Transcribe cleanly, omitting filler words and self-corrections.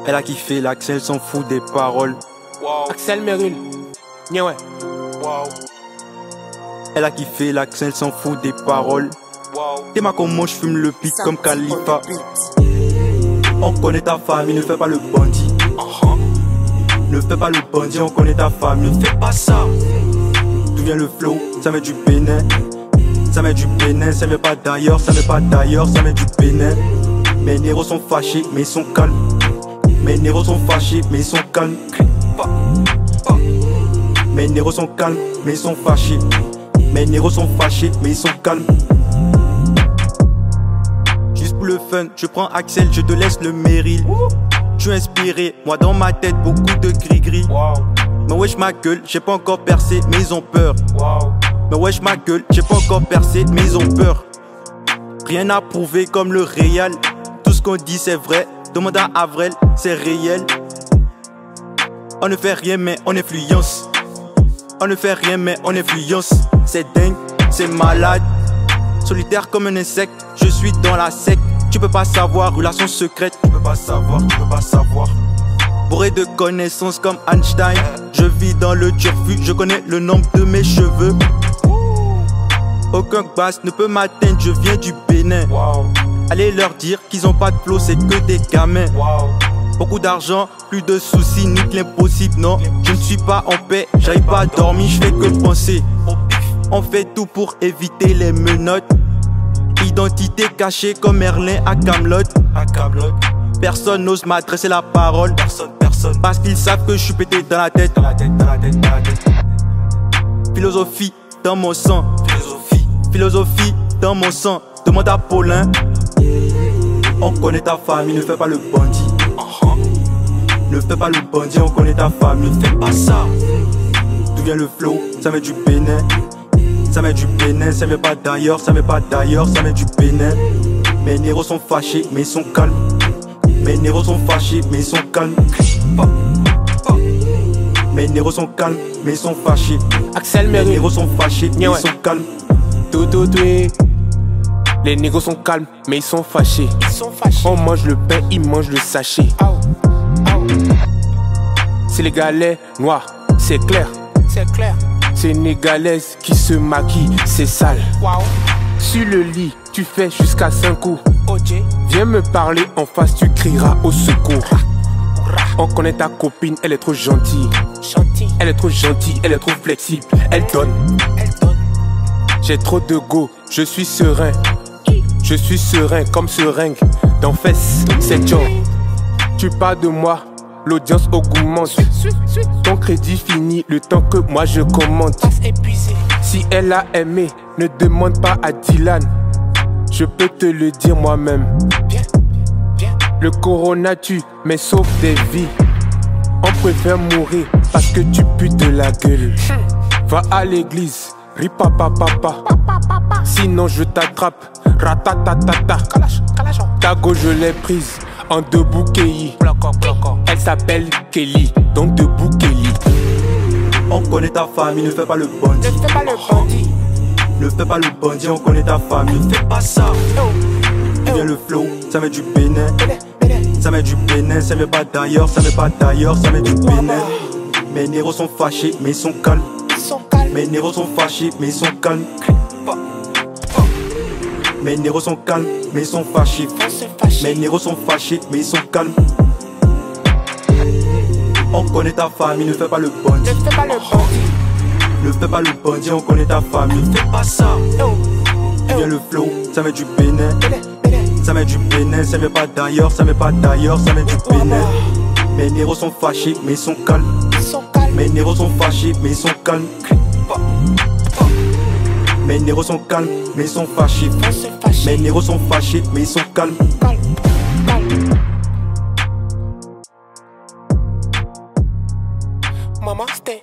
Elle a kiffé l'Axel, s'en fout des paroles. Wow. Axel Meryl. Yeah, ouais. Wow. Elle a kiffé l'Axel, s'en fout des paroles. Wow. T'es ma comment je fume le beat comme Khalifa. On connaît ta famille, ne fais pas le bandit. Ne fais pas le bandit, on connaît ta famille. Ne fais pas ça. D'où vient le flow? Ça met du Bénin. Ça met du Bénin, ça met pas d'ailleurs, ça met pas d'ailleurs, ça met du Bénin. Mes néros sont fâchés, mais ils sont calmes. Mes néros sont fâchés, mais ils sont calmes. Mes néros sont calmes, mais ils sont fâchés. Mes néros sont fâchés, mais ils sont calmes. Juste pour le fun, je prends Axel, je te laisse le Meryl. Je suis inspiré, moi dans ma tête beaucoup de gris-gris. Mais wesh ma gueule, j'ai pas encore percé, mais ils ont peur. Mais wesh ma gueule, j'ai pas encore percé, mais ils ont peur. Rien à prouver comme le réel. Tout ce qu'on dit c'est vrai, demande à Avrel, c'est réel. On ne fait rien mais on influence. On ne fait rien mais on influence. C'est dingue, c'est malade. Solitaire comme un insecte, je suis dans la secte. Tu peux pas savoir, relation secrète. Tu peux pas savoir, tu peux pas savoir. Bourré de connaissances comme Einstein. Je vis dans le turfu, je connais le nombre de mes cheveux. Aucun basse ne peut m'atteindre, je viens du Bénin. Allez leur dire qu'ils ont pas de flow, c'est que des gamins. Beaucoup d'argent, plus de soucis, nique l'impossible, non. Je ne suis pas en paix, j'arrive pas à dormir, je fais que penser. On fait tout pour éviter les menottes. Identité cachée comme Merlin à Camelot. Personne n'ose m'adresser la parole. Personne. Parce qu'ils savent que je suis pété dans la tête. Philosophie dans mon sang. Philosophie dans mon sang. Demande à Paulin. On connaît ta famille, ne fais pas le bandit. Ne fais pas le bandit, on connaît ta famille. Ne fais pas ça. D'où vient le flow? Ça met du Bénin. Ça met du Bénin, ça met pas d'ailleurs, ça met pas d'ailleurs, ça met du Bénin. Mes néros sont fâchés, mais ils sont calmes. Mes néros sont fâchés, mais ils sont calmes. Mes néros sont calmes, mais ils sont fâchés. Axel Meryl. Mes néros sont fâchés, mais ils sont calmes. Les négros sont calmes, mais ils sont fâchés. On mange le pain, ils mangent le sachet. C'est les galets noirs, c'est clair. Sénégalaise qui se maquille, c'est sale. Sur le lit, tu fais jusqu'à 5 coups. Viens me parler en face, tu crieras au secours. On connaît ta copine, elle est trop gentille. Elle est trop gentille, elle est trop flexible. Elle donne. J'ai trop de go, je suis serein. Je suis serein comme seringue. Dans fesses, c'est John. Tu parles de moi, l'audience augmente. Ton crédit fini le temps que moi je commente. Si elle a aimé, ne demande pas à Dylan. Je peux te le dire moi-même. Le corona tue, mais sauve des vies. On préfère mourir parce que tu putes de la gueule. Va à l'église, ripapa papa. Sinon je t'attrape, ratatatata. Ta go je l'ai prise en debout Kelly. Elle s'appelle Kelly, donc debout Kelly. On connaît ta famille, ne fais pas le bandit. Ne fais pas le bandit. Ne fais pas le bandit, on connaît ta famille. Ne fais pas ça. D'où vient le flow? Ça met du Bénin. Ça met du Bénin, ça met pas d'ailleurs, ça met pas d'ailleurs, ça met du Bénin. Mes néros sont fâchés, mais ils sont calmes. Mes néros sont fâchés, mais ils sont calmes. Mes néros sont calmes, mais ils sont fâchés. Mes néros sont fâchés, mais ils sont calmes. On connaît ta famille, ne fais pas le bandit. Ne fais pas le bandit. Ne fais pas le bandit, on connaît ta famille. Ne fais pas ça. D'où vient le flow? Ça met du Bénin. Ça met du Bénin, ça met pas d'ailleurs, ça met pas d'ailleurs, ça met du Bénin. Mes néros sont fâchés, mais ils sont calmes. Mes néros sont fâchés, mais ils sont calmes. Mes néros sont calmes, mais ils sont fâchés. Mes néros sont fâchés, mais ils sont calmes. Maman, stay.